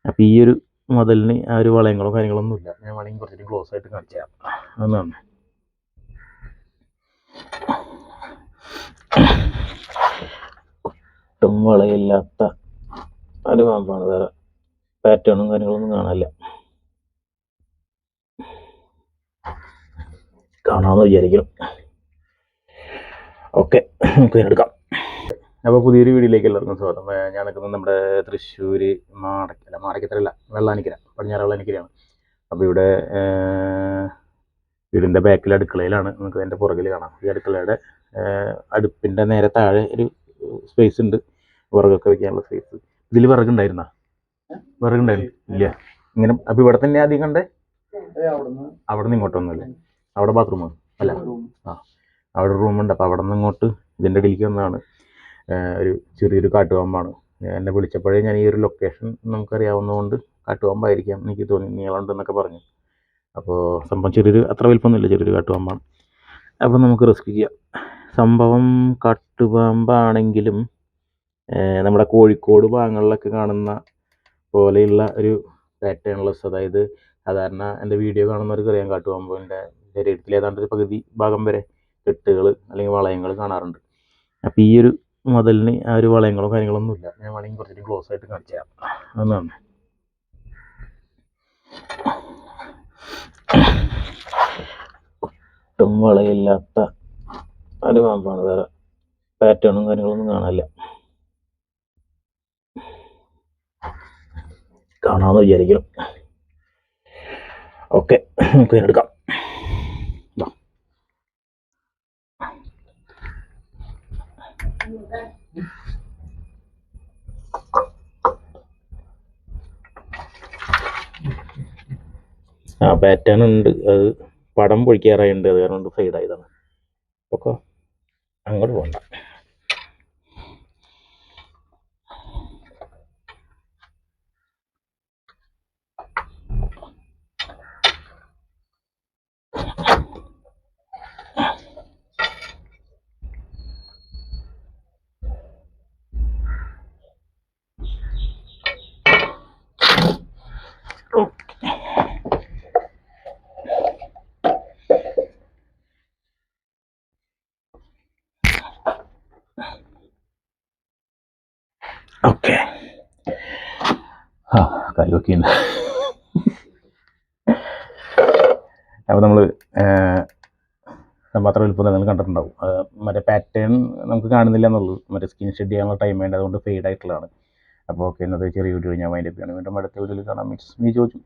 അപ്പോൾ ഈ ഒരു മുതലിന് ആ ഒരു വളയങ്ങളോ കാര്യങ്ങളൊന്നും ഇല്ല. ഞാൻ വേണമെങ്കിൽ കുറച്ചുകൂടി ക്ലോസ് ആയിട്ട് കാണിച്ചു തരാം. അതാണ് ഒട്ടും വളയില്ലാത്ത ഒരു പാമ്പാണ്. വേറെ പാറ്റേണും കാര്യങ്ങളൊന്നും കാണാനില്ല. കാണാമെന്ന് വിചാരിക്കണം. ഓക്കെ, നമുക്ക് എടുക്കാം. അപ്പോൾ പുതിയൊരു വീഡിയോയിലേക്ക് എല്ലാവർക്കും സ്വാഗതം. ഞാൻ നിൽക്കുന്നത് നമ്മുടെ തൃശ്ശൂർ മാടക്കത്തറല്ല, വെള്ളാനിക്കര, പടിഞ്ഞാറ് വെള്ളാനിക്കരയാണ്. അപ്പോൾ ഇവിടെ വീടിൻ്റെ ബാക്കിൽ അടുക്കളയിലാണ്. നമുക്ക് എൻ്റെ പുറകിൽ കാണാം. ഈ അടുക്കളയുടെ അടുപ്പിൻ്റെ നേരെ താഴെ ഒരു സ്പേസ് ഉണ്ട്, വിറകൊക്കെ വയ്ക്കാനുള്ള സ്പേസ്. ഇതിൽ വിറകുണ്ടായിരുന്ന ഇല്ല ഇങ്ങനെ. അപ്പോൾ ഇവിടെ തന്നെ ആദ്യം കണ്ടേ, അവിടെ നിന്ന് ഇങ്ങോട്ടൊന്നുമില്ല. അവിടെ ബാത്റൂം അല്ല, അവിടെ റൂമുണ്ട്. അപ്പോൾ അവിടെ നിന്ന് ഇങ്ങോട്ട് ഇതിൻ്റെ ഇടയിലേക്ക് വന്നതാണ്. ഒരു ചെറിയൊരു കാട്ടുപാമ്പാണ്. എന്നെ വിളിച്ചപ്പോഴേ ഞാൻ ഈ ഒരു ലൊക്കേഷൻ നമുക്കറിയാവുന്നതുകൊണ്ട് കാട്ടുപാമ്പായിരിക്കാം എനിക്ക് തോന്നി, നീളമുണ്ടെന്നൊക്കെ പറഞ്ഞു. അപ്പോൾ സംഭവം ചെറിയൊരു, അത്ര വലിപ്പമൊന്നുമില്ല, ചെറിയൊരു കാട്ടുപാമ്പാണ്. അപ്പോൾ നമുക്ക് റെസ്ക്യൂ ചെയ്യാം. സംഭവം കാട്ടുപാമ്പാണെങ്കിലും നമ്മുടെ കോഴിക്കോട് ഭാഗങ്ങളിലൊക്കെ കാണുന്ന പോലെയുള്ള ഒരു പാറ്റേൺലെസ്, അതായത് സാധാരണ എൻ്റെ വീഡിയോ കാണുന്നവർക്ക് അറിയാം, കാട്ടുപാമ്പിൻ്റെ ശരീരത്തിൽ ഏതാണ്ട് ഒരു പകുതി ഭാഗം വരെ കെട്ടുകൾ അല്ലെങ്കിൽ വളയങ്ങൾ കാണാറുണ്ട്. അപ്പോൾ ഈ ഒരു മുതലിന് ആ ഒരു വളയങ്ങളോ കാര്യങ്ങളൊന്നും ഇല്ല. ഞാൻ വേണമെങ്കിൽ കുറച്ചുകൂടി ക്ലോസ് ആയിട്ട് കാണിച്ചു തരാം. അതാണ് ഒട്ടും വളയില്ലാത്ത ഒരു പാമ്പാണ്. വേറെ പാറ്റേണും കാര്യങ്ങളൊന്നും കാണാനില്ല. കാണാമെന്ന് വിചാരിക്കണം. ഓക്കെ, നമുക്ക് എടുക്കാം. പാറ്റേൺ ഉണ്ട്, അത് പടം പൊഴിക്കാറായിട്ടുണ്ട്, അത് കാരണം കൊണ്ട് സൈഡായതാണ്. ഓക്കെ, അങ്ങോട്ട് പോകണ്ട. ഓക്കെ, കൈവക്കിയുണ്ട്. അപ്പോൾ നമ്മൾ മാത്രം വലുപ്പം നിങ്ങൾ കണ്ടിട്ടുണ്ടാവും. മറ്റേ പാറ്റേൺ നമുക്ക് കാണുന്നില്ല എന്നുള്ളൂ, മറ്റേ സ്കിൻ ഷെഡ് ചെയ്യാനുള്ള ടൈം വേണ്ട, അതുകൊണ്ട് ഫെയ്ഡ് ആയിട്ടുള്ളതാണ്. അപ്പോൾ ഓക്കെ, ഇന്നത്തെ ചെറിയ വീഡിയോ ഞാൻ വൈൻഡപ്പ് ചെയ്യണം. വീണ്ടും അടുത്ത വീഡിയോയിൽ കാണാം. Means me Joju.